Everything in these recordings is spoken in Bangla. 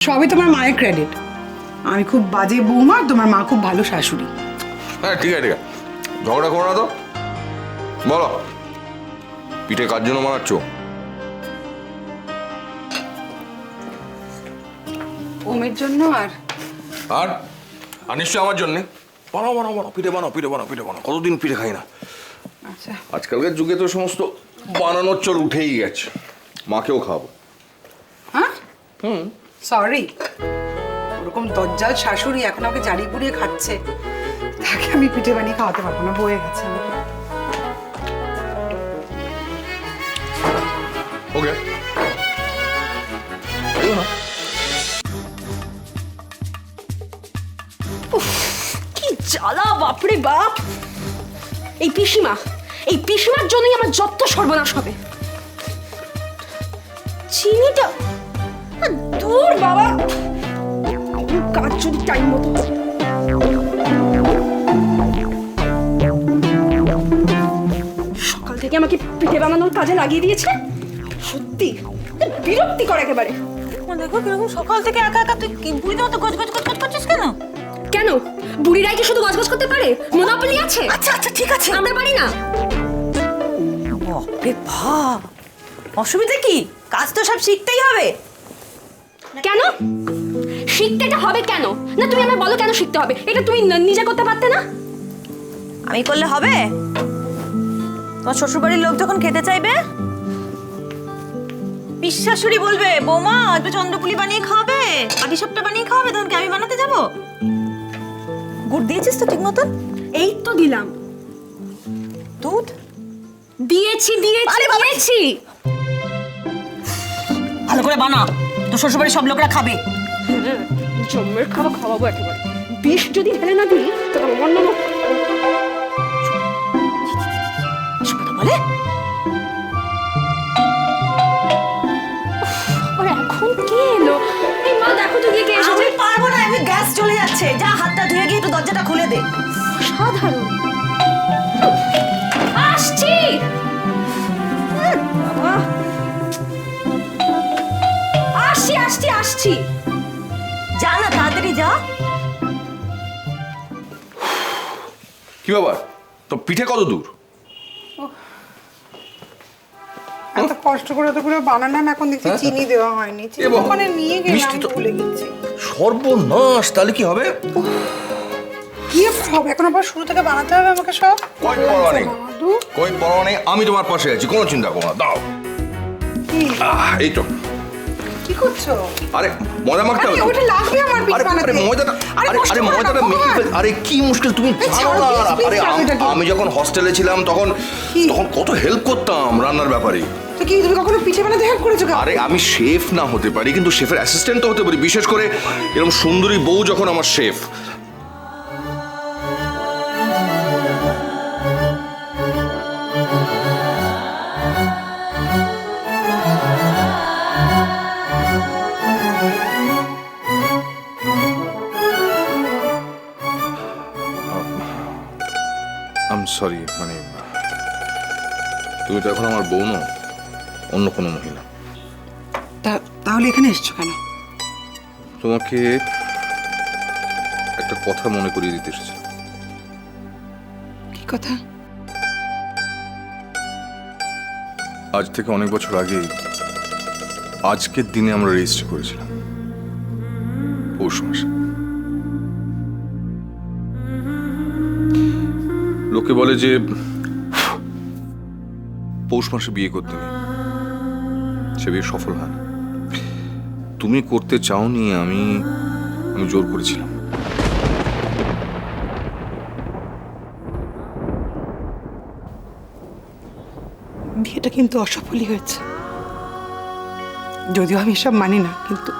সবই তোমার মায়ের ক্রেডিট। আমি খুব বাজে বৌমা, তোমার মা খুব ভালো শাশুড়ি। হ্যাঁ ঠিক আছে ঠিক আছে, ঝগড়া করো না তো। বলো পিঠে কার জন্য বানাচ্ছ? ওমের জন্য আর আর আর নিশ্চয়ই আমার জন্যে। বানাও বানাও বানাও, পিঠে বানাও পিঠে বানাও পিঠে বানাও। কতদিন পিঠে খাই না। আচ্ছা আজকালকার যুগে তো সমস্ত বানানোর চল উঠেই গেছে। মাকেও খাওয়াবো। হ্যাঁ সরি, ওরকম দজ্জাল শাশুড়ি এখন আমাকে জারিয়ে পুড়িয়ে খাচ্ছে, তাকে আমি পিঠে বানিয়ে খাওয়াতে পারবো না, বয়ে গেছে আমাকে। ওকে কি জ্বালা বাপরে বাপ! এই পিসিমার জন্যই আমার যত সর্বনাশ হবে। চিনিটা দূর বাবা, কাজ যদি টাইম মতো সকাল থেকে আমাকে পিঠে বানানোর কাজে লাগিয়ে দিয়েছে। সত্যি বিরক্তি করে একেবারে। দেখো কিরকম সকাল থেকে একা একা তুই বুড়ির মতো গজ গজ গজ করছিস কেন? কেন বুড়িরাই কি শুধু গজগজ করতে পারে? মোনাপলি আছে? আচ্ছা আচ্ছা ঠিক আছে, আমরা পারি না। বাপরে বাপ, অসুবিধা কি? কাজ তো সব শিখতেই হবে। কেন শিখতে হবে? কেন না তুমি আমায় বলো কেন শিখতে হবে? এটা তুমি নিজে করতে পারতে না? আমি করলে হবে? তোমার শ্বশুরবাড়ির লোক যখন খেতে চাইবে, পিসশাশুড়ি বলবে বৌমা একটু চন্দ্রপুলি বানিয়ে খাওয়াবে, পাটিসাপটা বানিয়ে খাওয়াবে, তখন কি আমি বানাতে যাব? গুড় দিয়েছিস তো ঠিক মতন? এই তো দিলাম। দুধ দিয়েছি দিয়েছি। ভালো করে বানা, তো শ্বশুরবাড়ির সব লোকরা খাবে। জম্মের খাওয়াবো একেবারে। বিষ যদি ঢেলে না দিই তো আমার নাম বলে এখন কে এলো? এই মা দেখো তো কে এসেছে। আমি পারবো না, আমি গ্যাস চলে যাচ্ছে। যা হাতটা ধুয়ে গিয়ে একটু দরজাটা খুলে দে। সাধারণ আসছি। আসছি। যা না তাড়াতাড়ি যা। কি ব্যাপার, তো পিঠে কত দূর? এত কষ্ট করে তো পুরো বানালাম, এখন দেখছি চিনি দেওয়া হয়নি। চিনি ওখানে নিয়ে গেলাম, ভুলে গেছি। সর্বনাশ, তাহলে কি হবে? কি হবে এখন? আবার শুরু থেকে বানাতে হবে আমাকে সব? কই পরোয়া নেই, কই পরোয়া নেই, আমি তোমার পাশে আছি, কোনো চিন্তা করো না। দাও এই তো। কি করছো? আরে ময়দা মাখতে হবে। ওটা লাগবে আমার পিঠে আরে বানাতে। ময়দাটা, আরে ময়দাটা মেখে ফেল। আরে কি মুশকিল, তুমি জানো না? আরে আমি যখন হস্টেলে ছিলাম তখন কত হেল্প করতাম রান্নার ব্যাপারে। তো কি তুমি কখনো পিঠে বানাতে হেল্প করেছো? আরে আমি শেফ না হতে পারি, কিন্তু শেফের অ্যাসিস্ট্যান্ট তো হতে পারি, বিশেষ করে এরকম সুন্দরী বউ যখন আমার শেফ। আই এম সরি, মানে তুমি তো এখন আমার বউ নও, অন্য কোনো মহিলা। তাহলে এখানে এসছো কেন? তোমাকে একটা কথা মনে করিয়ে দিতে এসেছি। কি কথা? আজ থেকে অনেক বছর আগে আজকের দিনে আমরা রেজিস্ট্রি করেছিলাম, পৌষ মাসে। লোকে বলে যে পৌষ মাসে বিয়ে করতে নেই, সে বিয়ে সফল হয় না। তুমি করতে চাওনি, আমি জোর করেছিলাম। বিয়েটা কিন্তু অসফলই হয়েছে, যদিও আমি সব মানি না, কিন্তু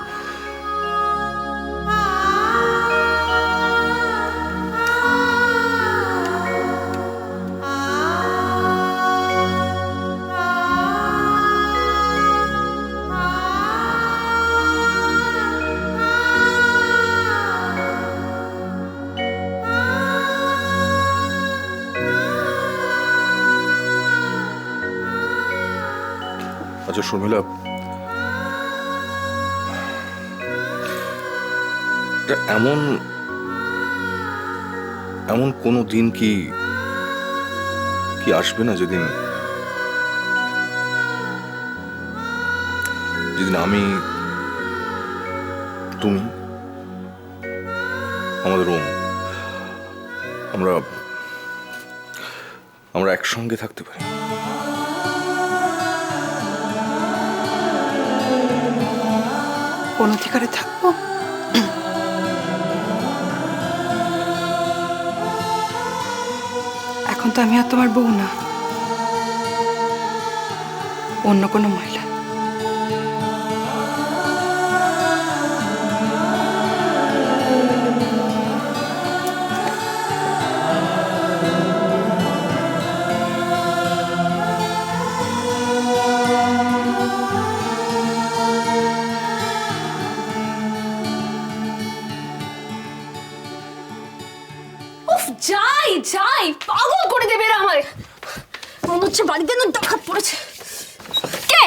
আচ্ছা শর্মিলা, এমন এমন কোনো দিন কি আসবে না যেদিন আমি, তুমি, আমাদের ওম আমরা একসঙ্গে থাকতে পারি? কোন অধিকারে থাকবো? এখন তো আমি আর তোমার বউ না, অন্য কোনো মহিলা। যাই যাই, পাগল করে দেবে এরা আমারে। মনে হচ্ছে বাড়িতে না ডাকাত পড়েছে। কে?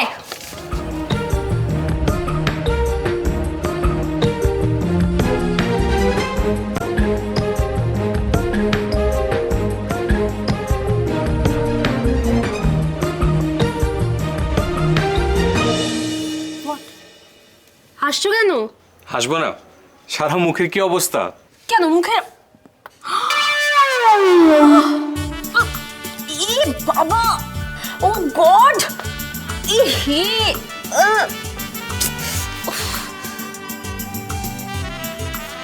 হাসছো কেন? হাসবো না? সারা মুখের কি অবস্থা? কেন মুখে? ই বাবা, ও গড, ই হে,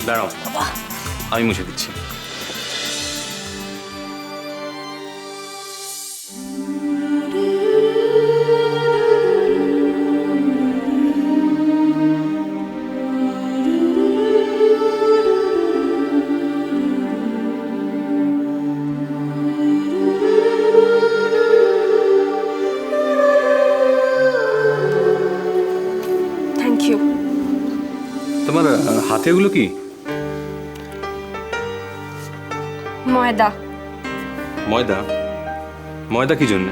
দাঁড়াও, আমি মুছে দিচ্ছি। Thank you. তোমার হাতে এগুলো কি? ময়দা। ময়দা? ময়দা কি জন্য?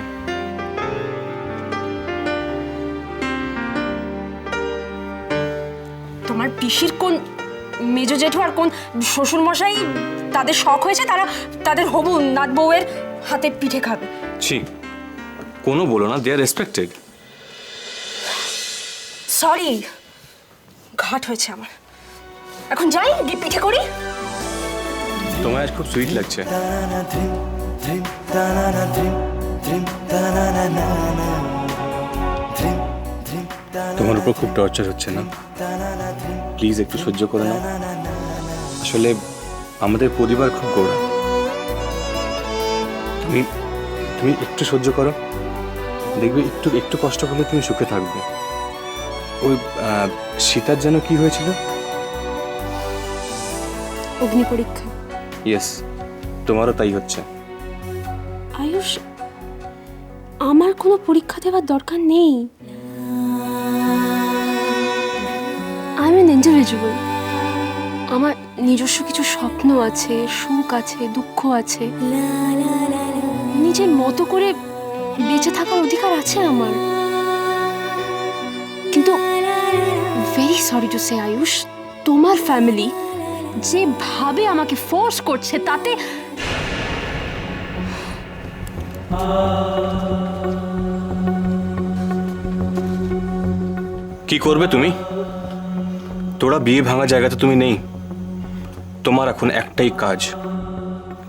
তোমার পিসির কোন মেজো জেঠু আর কোন শ্বশুর মশাই তাদের শখ হয়েছে তারা তাদের হবু নাত বউয়ের হাতে পিঠে খাবে। ছি, কোনো বলো না, দে আর রেসপেক্টেড। সরি, ঘাট হয়েছে আমার। এখন যাই, গিয়ে পিঠে করি। তোমায় আজ খুব সুইট লাগছে। তোমার উপর খুব টর্চার হচ্ছে না? প্লিজ একটু সহ্য করে নাও। আসলে আমাদের পরিবার খুব গোড়া। তুমি একটু সহ্য করো, দেখবে একটু একটু কষ্ট করলে তুমি সুখে থাকবে। ওই সীতার যেন কি হয়েছিল? অগ্নি পরীক্ষা। ইয়েস, তোমারও তাই হচ্ছে। আয়ুষ, আমার কোনো পরীক্ষা দেওয়ার দরকার নেই। I am an individual. আমার নিজস্ব কিছু স্বপ্ন আছে, সুখ আছে, দুঃখ আছে। নিজের মতো করে বেঁচে থাকার অধিকার আছে আমার। কিন্তু very sorry to say Ayush, তোমার ফ্যামিলি যেভাবে আমাকে ফোর্স করছে তাতে কি করবে তুমি? তোরা বিয়ে ভাঙা জায়গাতে তুমি নেই। তোমার এখন একটাই কাজ,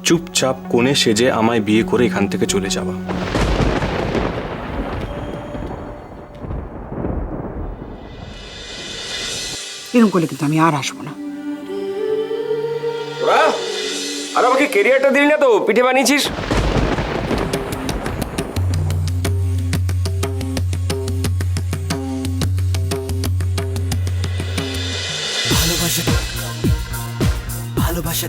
চুপচাপ কোণে সেজে আমায় বিয়ে করে এখান থেকে চলে যাওয়া। এরকম করলে কিন্তু আমি আর আসবো না। তোরা আর আমাকে কেরিয়ারটা দিলি না তো, পিঠে বানিয়েছিস। ভালোবাসা